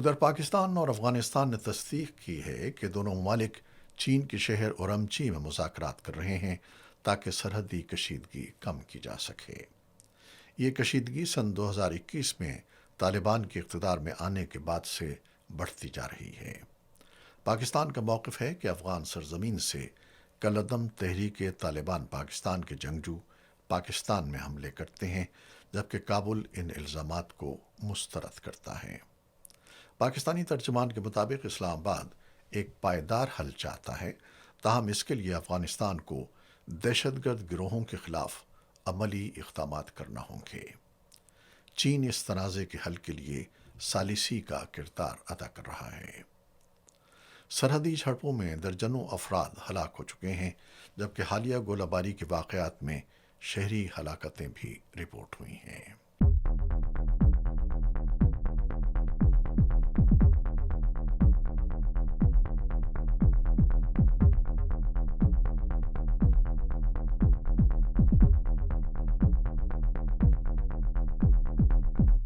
ادھر پاکستان اور افغانستان نے تصدیق کی ہے کہ دونوں ممالک چین کے شہر اورمچی میں مذاکرات کر رہے ہیں تاکہ سرحدی کشیدگی کم کی جا سکے۔ یہ کشیدگی سن 2021 میں طالبان کے اقتدار میں آنے کے بعد سے بڑھتی جا رہی ہے۔ پاکستان کا موقف ہے کہ افغان سرزمین سے کالعدم تحریک طالبان پاکستان کے جنگجو پاکستان میں حملے کرتے ہیں، جبکہ کابل ان الزامات کو مسترد کرتا ہے۔ پاکستانی ترجمان کے مطابق اسلام آباد ایک پائیدار حل چاہتا ہے، تاہم اس کے لیے افغانستان کو دہشت گرد گروہوں کے خلاف عملی اقدامات کرنا ہوں گے۔ چین اس تنازع کے حل کے لیے ثالثی کا کردار ادا کر رہا ہے۔ سرحدی جھڑپوں میں درجنوں افراد ہلاک ہو چکے ہیں، جبکہ حالیہ گولہ باری کے واقعات میں شہری ہلاکتیں بھی رپورٹ ہوئی ہیں۔